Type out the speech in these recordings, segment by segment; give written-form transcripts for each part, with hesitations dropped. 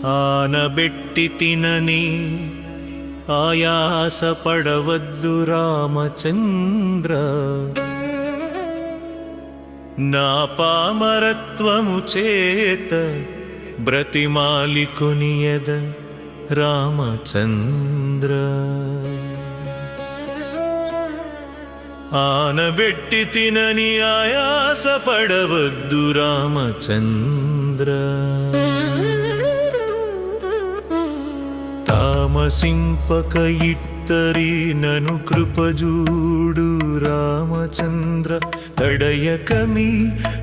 ఆనబెట్టి తినని ఆయాసపడవద్దు రామచంద్ర, నా పామరత్వము చేత బ్రతిమాలికొనియద రామచంద్ర. ఆనబెట్టి తినని ఆయాసపడవద్దు రామచంద్ర, తామసింపక ఇట్టరి నను కృపజూడు రామచంద్ర. తడయకమి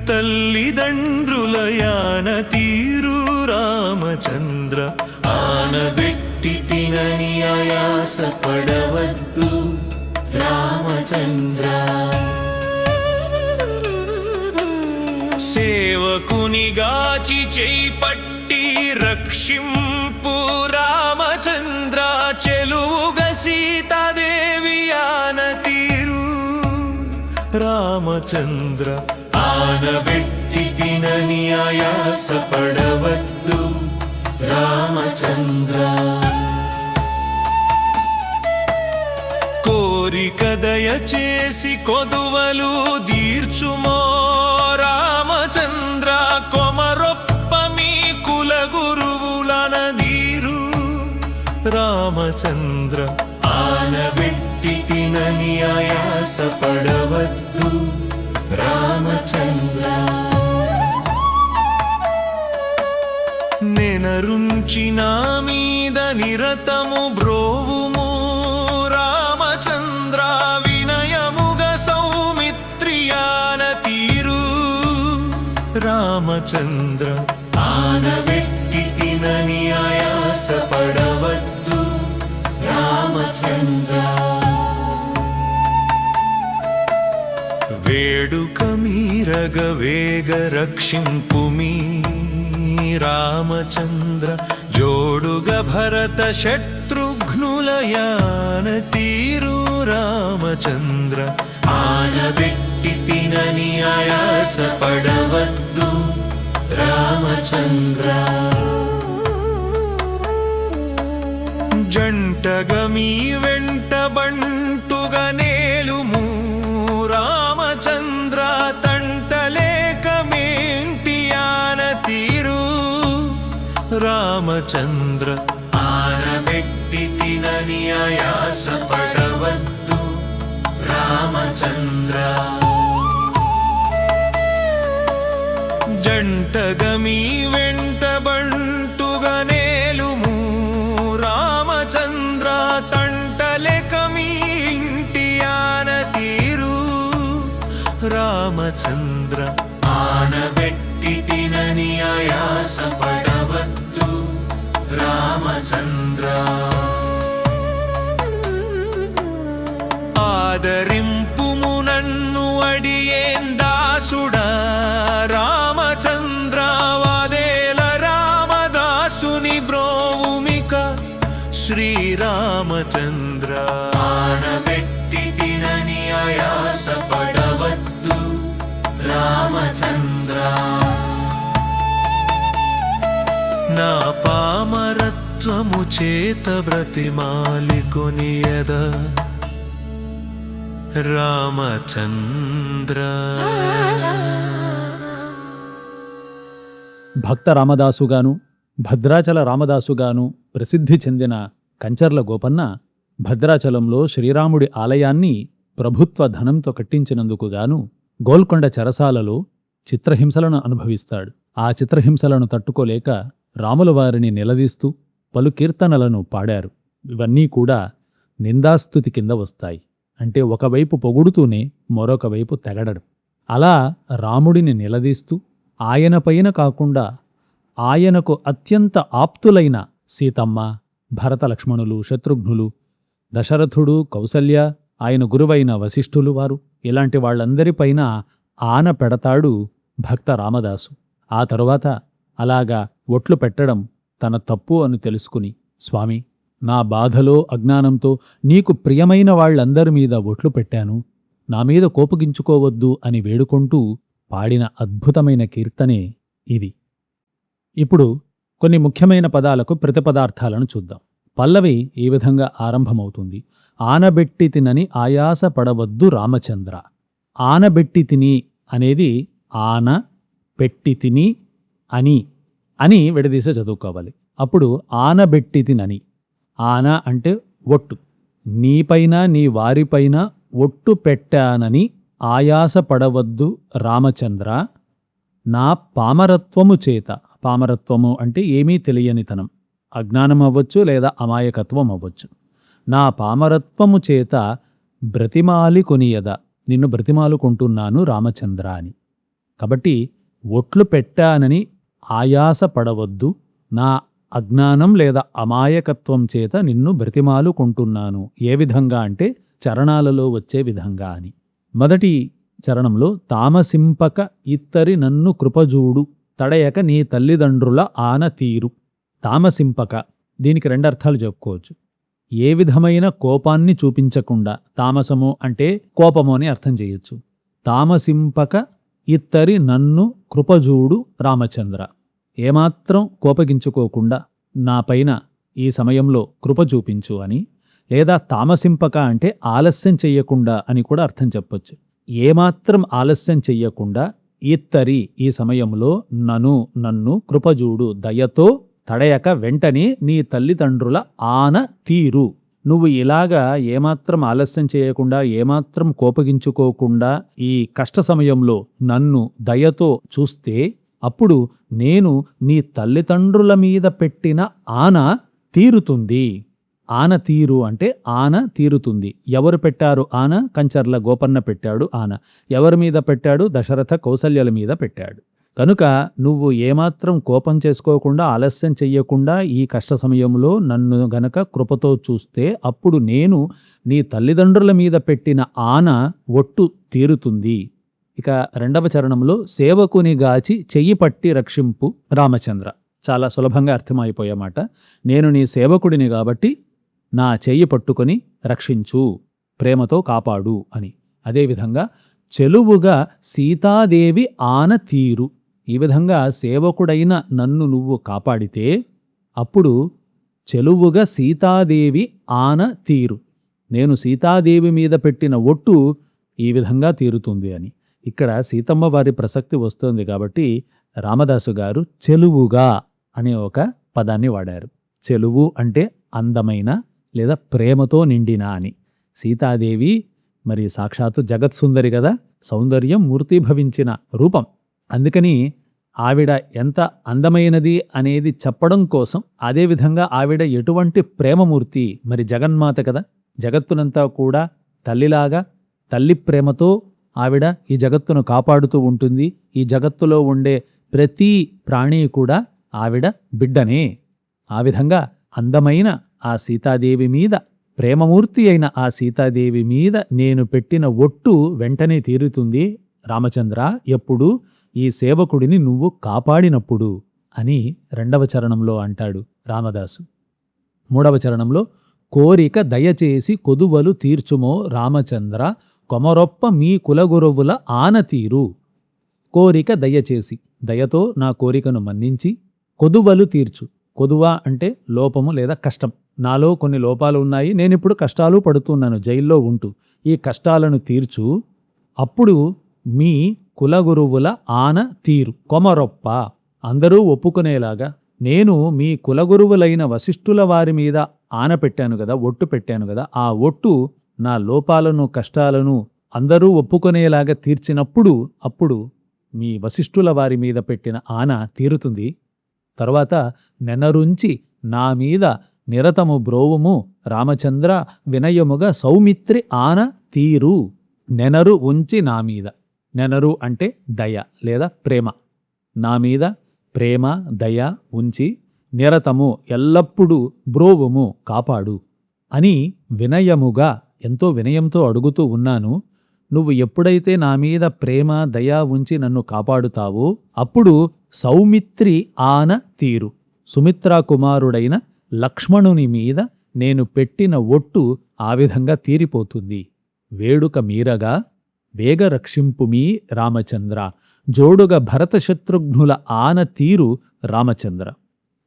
తల్లిదండ్రుల యాన తీరు రామచంద్ర, ఆనబెట్టి తినని ఆయాసపడవద్దు రామచంద్ర. సేవకునిగాచి చేపట్టి రక్షింపు రామచంద్ర, చెలువుగ సీతాదేవి ఆన తీరు రామచంద్ర. ఆనబెట్టి తినని ఆయాసపడవద్దు రామచంద్ర. కోరిక దయచేసి కొదువలు దీర్చుమో రామచంద్ర, కొమరొప్ప మీ కుల గురువులనదీరు రామచంద్ర. ఆనబెట్టి తినని ఆయాసపడవద్దు రామచంద్ర. నెనరుంచి నా మీద నిరతము బ్రోవుము రామచంద్ర, వినయముగ సౌమిత్రియాన తీరు రామచంద్ర. ఆనబెట్టి తినని ఆయాసపడవద్దు రామచంద్ర. వేడుక మీరగ వేగ రక్షింపుమీ రామచంద్ర, జోడుగ భరత శత్రుఘ్నుల యాన తీరు రామచంద్ర. ఆనబెట్టి తినని ఆయాసపడవద్దు రామచంద్ర. జంటగా మీ వెంట బంటుగా నేలుము రామచంద్ర, తంటలేక మేంటి ఆన తీరు రామచంద్ర. ఆనబెట్టి తినని ఆయాసపడవద్దు రామచంద్ర. జంటగా మీ వెంట బంటుగా నేలుము రామచంద్ర, తంటలేక మీ ఇంటి ఆన తీరు రామచంద్ర. ఆనబెట్టి తినని ఆయాసపడవద్దు రామచంద్ర. ఆదరింపుము నన్ను అడియేందాసుడా రామచంద్ర, వాదేల రామదాసుని బ్రోవుమిక శ్రీరామచంద్ర. ఆనబెట్టి తినని ఆయాసపడవద్దు రామచంద్ర. నా పామరత్వము చేత బ్రతిమాలికొనియద రామచంద్ర. భక్త రామదాసుగాను భద్రాచల రామదాసుగాను ప్రసిద్ధి చెందిన కంచర్ల గోపన్న భద్రాచలంలో శ్రీరాముడి ఆలయాన్ని ప్రభుత్వ ధనంతో కట్టించినందుకు గాను గోల్కొండ చెరసాలలో చిత్రహింసలను అనుభవిస్తాడు. ఆ చిత్రహింసలను తట్టుకోలేక రాముల వారిని నిలదీస్తూ పలు కీర్తనలను పాడారు. ఇవన్నీ కూడా నిందాస్తుతి కింద వస్తాయి. అంటే ఒకవైపు పొగుడుతూనే మరొక వైపు తెగడడం. అలా రాముడిని నిలదీస్తూ ఆయనపైన కాకుండా ఆయనకు అత్యంత ఆప్తులైన సీతమ్మ, భరత లక్ష్మణులు, శత్రుఘ్నులు, దశరథుడు, కౌసల్య, ఆయన గురువైన వశిష్ఠులు వారు ఇలాంటి వాళ్ళందరిపైన ఆన పెడతాడు భక్త రామదాసు. ఆ తరువాత అలాగా ఒట్లు పెట్టడం తన తప్పు అని తెలుసుకుని, స్వామి, నా బాధలో అజ్ఞానంతో నీకు ప్రియమైన వాళ్లందరి మీద ఒట్లు పెట్టాను, నా మీద కోపగించుకోవద్దు అని వేడుకుంటూ పాడిన అద్భుతమైన కీర్తనే ఇది. ఇప్పుడు కొన్ని ముఖ్యమైన పదాలకు ప్రతిపదార్థాలను చూద్దాం. పల్లవి ఈ విధంగా ఆరంభమవుతుంది. ఆనబెట్టి తినని ఆయాస పడవద్దు రామచంద్ర. ఆనబెట్టి తిని అనేది ఆన పెట్టి తిని అని విడదీసి చదువుకోవాలి. అప్పుడు ఆనబెట్టి తినని. ఆన అంటే ఒట్టు. నీపైన నీ వారిపైన ఒట్టు పెట్టానని ఆయాస పడవద్దు రామచంద్ర. నా పామరత్వము చేత, పామరత్వము అంటే ఏమీ తెలియనితనం, అజ్ఞానం అవ్వచ్చు లేదా అమాయకత్వం అవ్వచ్చు. నా పామరత్వము చేత బ్రతిమాలి కొనియద, నిన్ను బ్రతిమాలుకుంటున్నాను రామచంద్ర అని. కాబట్టి ఒట్లు పెట్టానని ఆయాస పడవద్దు, నా అజ్ఞానం లేదా అమాయకత్వం చేత నిన్ను బ్రతిమాలుకుంటున్నాను. ఏ విధంగా అంటే చరణాలలో వచ్చే విధంగా అని. మొదటి చరణంలో తామసింపక ఇత్తరి నన్ను కృపజూడు తడయక నీ తల్లిదండ్రుల ఆన తీరు. తామసింపక, దీనికి రెండు అర్థాలు చెప్పుకోవచ్చు. ఏ విధమైన కోపాన్ని చూపించకుండా, తామసము అంటే కోపము అని అర్థం చేయొచ్చు. తామసింపక ఇత్తరి నన్ను కృపజూడు రామచంద్ర. ఏమాత్రం కోపగించుకోకుండా నా పైన ఈ సమయంలో కృప చూపించు అని. లేదా తామసింపక అంటే ఆలస్యం చెయ్యకుండా అని కూడా అర్థం చెప్పొచ్చు. ఏమాత్రం ఆలస్యం చెయ్యకుండా ఇత్తరి ఈ సమయంలో నన్ను కృపజూడు దయతో తడయక వెంటనే నీ తల్లిదండ్రుల ఆన తీరు. నువ్వు ఇలాగా ఏమాత్రం ఆలస్యం చేయకుండా, ఏమాత్రం కోపగించుకోకుండా ఈ కష్ట సమయంలో నన్ను దయతో చూస్తే అప్పుడు నేను నీ తల్లిదండ్రుల మీద పెట్టిన ఆన తీరుతుంది. ఆన తీరు అంటే ఆన తీరుతుంది. ఎవరు పెట్టారు ఆన? కంచర్ల గోపన్న పెట్టాడు ఆన. ఎవరి మీద పెట్టాడు? దశరథ కౌసల్యల మీద పెట్టాడు. కనుక నువ్వు ఏమాత్రం కోపం చేసుకోకుండా, ఆలస్యం చెయ్యకుండా ఈ కష్ట సమయంలో నన్ను గనక కృపతో చూస్తే అప్పుడు నేను నీ తల్లిదండ్రుల మీద పెట్టిన ఆన ఒట్టు తీరుతుంది. ఇక రెండవ చరణంలో సేవకుని గాచి చెయ్యి పట్టి రక్షింపు రామచంద్ర. చాలా సులభంగా అర్థమైపోయేమాట. నేను నీ సేవకుడిని కాబట్టి నా చెయ్యి పట్టుకొని రక్షించు, ప్రేమతో కాపాడు అని. అదేవిధంగా చెలువుగా సీతాదేవి ఆన తీరు. ఈ విధంగా సేవకుడైన నన్ను నువ్వు కాపాడితే అప్పుడు చెలువుగా సీతాదేవి ఆన తీరు, నేను సీతాదేవి మీద పెట్టిన ఒట్టు ఈ విధంగా తీరుతుంది అని. ఇక్కడ సీతమ్మ వారి ప్రసక్తి వస్తుంది కాబట్టి రామదాసు గారు చెలువుగా అనే ఒక పదాన్ని వాడారు. చెలువు అంటే అందమైన లేదా ప్రేమతో నిండిన అని. సీతాదేవి మరి సాక్షాత్తు జగత్సుందరి కదా, సౌందర్యం మూర్తిభవించిన రూపం. అందుకని ఆవిడ ఎంత అందమైనది అనేది చెప్పడం కోసం, అదేవిధంగా ఆవిడ ఎటువంటి ప్రేమమూర్తి, మరి జగన్మాత కదా, జగత్తునంతా కూడా తల్లిలాగా తల్లి ప్రేమతో ఆవిడ ఈ జగత్తును కాపాడుతూ ఉంటుంది. ఈ జగత్తులో ఉండే ప్రతి ప్రాణి కూడా ఆవిడ బిడ్డనే. ఆ విధంగా అందమైన ఆ సీతాదేవి మీద, ప్రేమమూర్తి అయిన ఆ సీతాదేవి మీద నేను పెట్టిన ఒట్టు వెంటనే తీరుతుంది రామచంద్ర, ఎప్పుడు ఈ సేవకుడిని నువ్వు కాపాడినప్పుడు అని రెండవ చరణంలో అంటాడు రామదాసు. మూడవ చరణంలో కోరిక దయచేసి కొదువలు తీర్చుమో రామచంద్ర, కొమరొప్ప మీ కులగురువుల ఆనతీరు. కోరిక దయచేసి, దయతో నా కోరికను మన్నించి, కొదువలు తీర్చు. కొదువ అంటే లోపము లేదా కష్టం. నాలో కొన్ని లోపాలు ఉన్నాయి, నేనిప్పుడు కష్టాలు పడుతున్నాను జైల్లో ఉంటూ. ఈ కష్టాలను తీర్చు. అప్పుడు మీ కులగురువుల ఆన తీరు. కొమరొప్ప అందరూ ఒప్పుకునేలాగా నేను మీ కులగురువులైన వశిష్ఠుల వారి మీద ఆన పెట్టాను కదా, ఒట్టు పెట్టాను కదా, ఆ ఒట్టు నా లోపాలను కష్టాలను అందరూ ఒప్పుకునేలాగా తీర్చినప్పుడు అప్పుడు మీ వశిష్ఠుల వారి మీద పెట్టిన ఆన తీరుతుంది. తర్వాత నెనరుంచి నా మీద నిరతము బ్రోవుము రామచంద్ర, వినయముగా సౌమిత్రి ఆన తీరు. నెనరు ఉంచి నా మీద, నెనరు అంటే దయ లేదా ప్రేమ, నా మీద ప్రేమ దయ ఉంచి, నిరతము ఎల్లప్పుడూ, బ్రోవుము కాపాడు అని వినయముగా ఎంతో వినయంతో అడుగుతూ ఉన్నాను. నువ్వు ఎప్పుడైతే నా మీద ప్రేమ దయ ఉంచి నన్ను కాపాడుతావో అప్పుడు సౌమిత్రి ఆన తీరు, సుమిత్రా కుమారుడైన లక్ష్మణుని మీద నేను పెట్టిన ఒట్టు ఆ విధంగా తీరిపోతుంది. వేడుక మీరగా వేగ రక్షింపుమీ రామచంద్ర, జోడుగ భరత శత్రుఘ్నుల ఆన తీరు రామచంద్ర.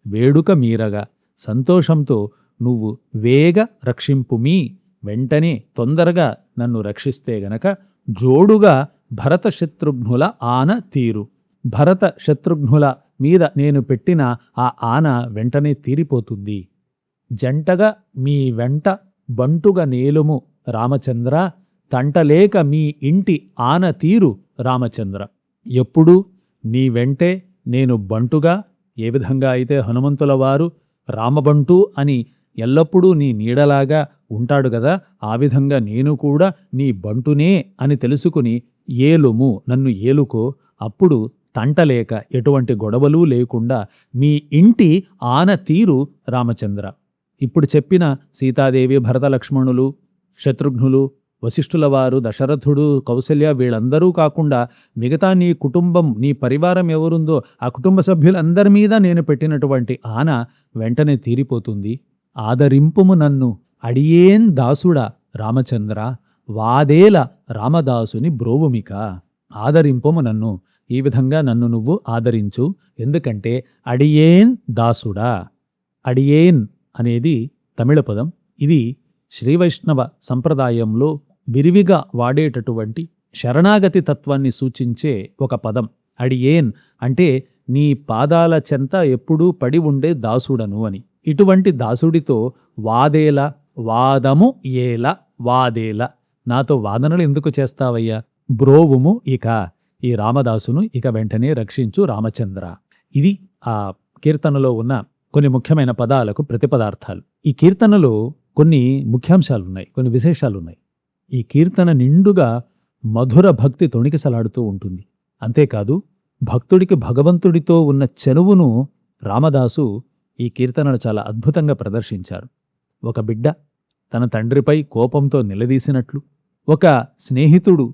వేడుక మీరగా సంతోషంతో నువ్వు వేగ రక్షింపుమీ, వెంటనే తొందరగా నన్ను రక్షిస్తే గనక జోడుగా భరత శత్రుఘ్నుల ఆన తీరు. భరత శత్రుఘ్నుల మీద నేను పెట్టిన ఆ ఆన వెంటనే తీరిపోతుంది. జంటగా మీ వెంట బంటుగా నేలుము రామచంద్ర, తంటలేక మీ ఇంటి ఆన తీరు రామచంద్ర. ఎప్పుడూ నీ వెంటే నేను బంటుగా, ఏ విధంగా అయితే హనుమంతుల వారు రామబంటు అని ఎల్లప్పుడూ నీ నీడలాగా ఉంటాడు గదా, ఆ విధంగా నేను కూడా నీ బంటునే అని తెలుసుకుని ఏలుము, నన్ను ఏలుకో. అప్పుడు తంటలేక ఎటువంటి గొడవలు లేకుండా మీ ఇంటి ఆన తీరు రామచంద్ర. ఇప్పుడు చెప్పిన సీతాదేవి, భరత లక్ష్మణులు, శత్రుఘ్నులు, వశిష్ఠుల వారు, దశరథుడు, కౌసల్య వీళ్ళందరూ కాకుండా మిగతా నీ కుటుంబం, నీ పరివారం ఎవరుందో ఆ కుటుంబ సభ్యులందరి మీద నేను పెట్టినటువంటి ఆన వెంటనే తీరిపోతుంది. ఆదరింపుము నన్ను అడియేన్ దాసుడా రామచంద్ర, వాదేల రామదాసుని బ్రోవుమిక. ఆదరింపుము నన్ను, ఈ విధంగా నన్ను నువ్వు ఆదరించు. ఎందుకంటే అడియేన్ దాసుడా. అడియేన్ అనేది తమిళ పదం. ఇది శ్రీవైష్ణవ సంప్రదాయంలో విరివిగా వాడేటటువంటి శరణాగతి తత్వాన్ని సూచించే ఒక పదం. అడియేన్ అంటే నీ పాదాల చెంత ఎప్పుడూ పడి ఉండే దాసుడను అని. ఇటువంటి దాసుడితో వాదేల, వాదము ఏల, వాదేల, నాతో వాదనలు ఎందుకు చేస్తావయ్యా, బ్రోవుము ఇక, ఈ రామదాసును ఇక వెంటనే రక్షించు రామచంద్ర. ఇది ఆ కీర్తనలో ఉన్న కొన్ని ముఖ్యమైన పదాలకు ప్రతిపదార్థాలు. ఈ కీర్తనలో కొన్ని ముఖ్యాంశాలున్నాయి, కొన్ని విశేషాలున్నాయి. ఈ కీర్తన నిండుగా మధుర భక్తి తొణికిసలాడుతూ ఉంటుంది. అంతేకాదు భక్తుడికి భగవంతుడితో ఉన్న చనువును రామదాసు ఈ కీర్తనను చాలా అద్భుతంగా ప్రదర్శించారు. ఒక బిడ్డ తన తండ్రిపై కోపంతో నిలదీసినట్లు, ఒక స్నేహితుడు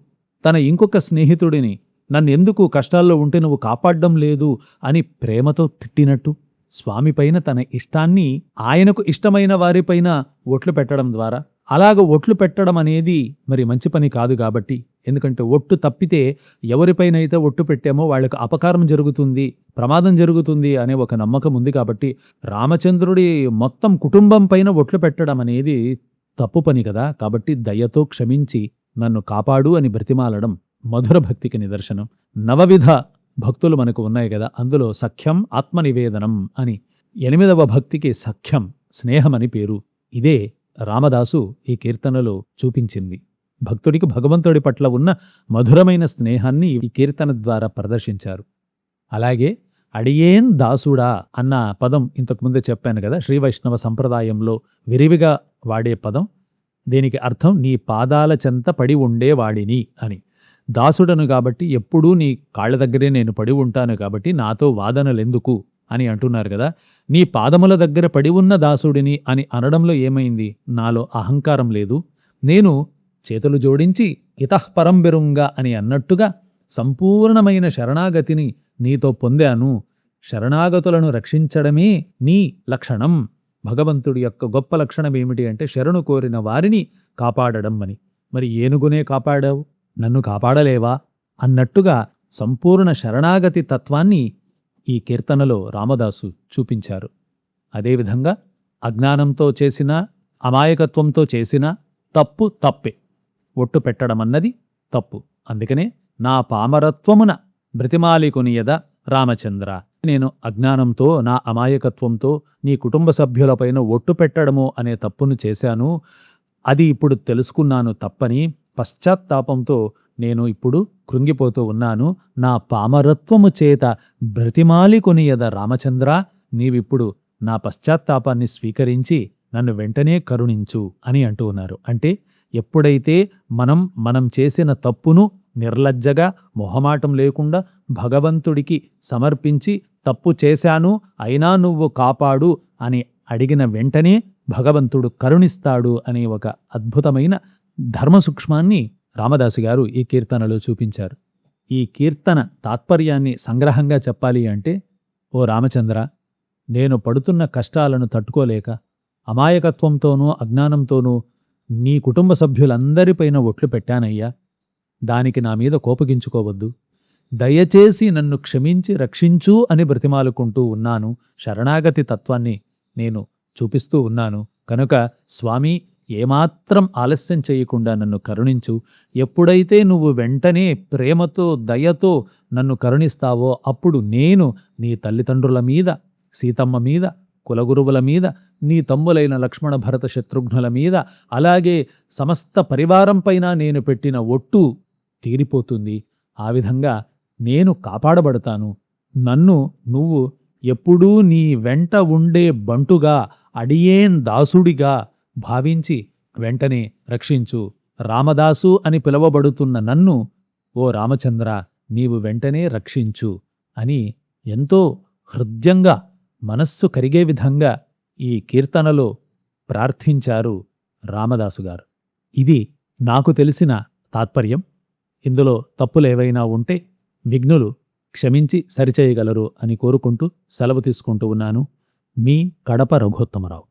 తన ఇంకొక స్నేహితుడిని నన్నెందుకు కష్టాల్లో ఉంటే నువ్వు కాపాడ్డం లేదు అని ప్రేమతో తిట్టినట్టు, స్వామిపైన తన ఇష్టాన్ని ఆయనకు ఇష్టమైన వారిపైన ఒట్లు పెట్టడం ద్వారా, అలాగ ఒట్లు పెట్టడం అనేది మరి మంచి పని కాదు కాబట్టి, ఎందుకంటే ఒట్టు తప్పితే ఎవరిపైనైతే ఒట్టు పెట్టామో వాళ్ళకు అపకారం జరుగుతుంది, ప్రమాదం జరుగుతుంది అనే ఒక నమ్మకం ఉంది కాబట్టి రామచంద్రుడి మొత్తం కుటుంబం పైన ఒట్లు పెట్టడం అనేది తప్పు పని కదా. కాబట్టి దయతో క్షమించి నన్ను కాపాడు అని బ్రతిమాలడం మధుర భక్తికి నిదర్శనం. నవవిధ భక్తులు మనకు ఉన్నాయి కదా, అందులో సఖ్యం ఆత్మనివేదనం అని 8వ భక్తికి సఖ్యం, స్నేహం అని పేరు. ఇదే రామదాసు ఈ కీర్తనలో చూపించింది. భక్తుడికి భగవంతుడి పట్ల ఉన్న మధురమైన స్నేహాన్ని ఈ కీర్తన ద్వారా ప్రదర్శించారు. అలాగే అడియేన్ దాసుడా అన్న పదం ఇంతకుముందే చెప్పాను కదా, శ్రీ వైష్ణవ సంప్రదాయంలో విరివిగా వాడే పదం. దీనికి అర్థం నీ పాదాల చెంత పడి ఉండేవాడిని అని. దాసుడను కాబట్టి ఎప్పుడూ నీ కాళ్ళ దగ్గరే నేను పడి ఉంటాను కాబట్టి నాతో వాదనలెందుకు అని అంటున్నారు కదా. నీ పాదముల దగ్గర పడి ఉన్న దాసుడిని అని అనడంలో ఏమైంది, నాలో అహంకారం లేదు, నేను చేతులు జోడించి ఇతఃపరంబెరుంగా అని అన్నట్టుగా సంపూర్ణమైన శరణాగతిని నీతో పొందాను. శరణాగతులను రక్షించడమే నీ లక్షణం. భగవంతుడి యొక్క గొప్ప లక్షణం ఏమిటి అంటే శరణు కోరిన వారిని కాపాడడం అని. మరి ఏనుగునే కాపాడావు, నన్ను కాపాడలేవా అన్నట్టుగా సంపూర్ణ శరణాగతి తత్వాన్ని ఈ కీర్తనలో రామదాసు చూపించారు. అదేవిధంగా అజ్ఞానంతో చేసిన, అమాయకత్వంతో చేసిన తప్పు తప్పే. ఒట్టు పెట్టడం అన్నది తప్పు. అందుకనే నా పామరత్వమున బ్రతిమాలికొనియద రామచంద్ర, నేను అజ్ఞానంతో, నా అమాయకత్వంతో నీ కుటుంబ సభ్యులపైన ఒట్టు పెట్టడము అనే తప్పును చేశాను. అది ఇప్పుడు తెలుసుకున్నాను తప్పని. పశ్చాత్తాపంతో నేను ఇప్పుడు కృంగిపోతూ ఉన్నాను. నా పామరత్వము చేత బ్రతిమాలికొనియద రామచంద్ర, నీవిప్పుడు నా పశ్చాత్తాపాన్ని స్వీకరించి నన్ను వెంటనే కరుణించు అని అంటూ ఉన్నారు. అంటే ఎప్పుడైతే మనం చేసిన తప్పును నిర్లజ్జగా, మొహమాటం లేకుండా భగవంతుడికి సమర్పించి తప్పు చేశాను అయినా నువ్వు కాపాడు అని అడిగిన వెంటనే భగవంతుడు కరుణిస్తాడు అనే ఒక అద్భుతమైన ధర్మ సూక్ష్మాన్ని రామదాసు గారు ఈ కీర్తనలో చూపించారు. ఈ కీర్తన తాత్పర్యాన్ని సంగ్రహంగా చెప్పాలి అంటే, ఓ రామచంద్ర, నేను పడుతున్న కష్టాలను తట్టుకోలేక అమాయకత్వంతోనూ అజ్ఞానంతోనూ నీ కుటుంబ సభ్యులందరిపైన ఒట్లు పెట్టానయ్యా. దానికి నా మీద కోపగించుకోవద్దు. దయచేసి నన్ను క్షమించి రక్షించు అని బ్రతిమాలుకుంటూ ఉన్నాను. శరణాగతి తత్వాన్ని నేను చూపిస్తూ ఉన్నాను. కనుక స్వామి, ఏమాత్రం ఆలస్యం చేయకుండా నన్ను కరుణించు. ఎప్పుడైతే నువ్వు వెంటనే ప్రేమతో దయతో నన్ను కరుణిస్తావో అప్పుడు నేను నీ తల్లిదండ్రుల మీద, సీతమ్మ మీద, కులగురువుల మీద, నీ తమ్ములైన లక్ష్మణ భరత శత్రుఘ్నుల మీద, అలాగే సమస్త పరివారం పైన నేను పెట్టిన ఒట్టు తీరిపోతుంది. ఆ విధంగా నేను కాపాడబడతాను. నన్ను నువ్వు ఎప్పుడూ నీ వెంట ఉండే బంటుగా, అడియేన్ దాసుడిగా భావించి వెంటనే రక్షించు. రామదాసు అని పిలువబడుతున్న నన్ను ఓ రామచంద్ర నీవు వెంటనే రక్షించు అని ఎంతో హృద్యంగా, మనస్సు కరిగే విధంగా ఈ కీర్తనలో ప్రార్థించారు రామదాసు గారు. ఇది నాకు తెలిసిన తాత్పర్యం. ఇందులో తప్పులేవైనా ఉంటే విఘ్నులు క్షమించి సరిచేయగలరు అని కోరుకుంటూ సెలవు తీసుకుంటూ ఉన్నాను. మీ కడప రఘుత్తమరావు.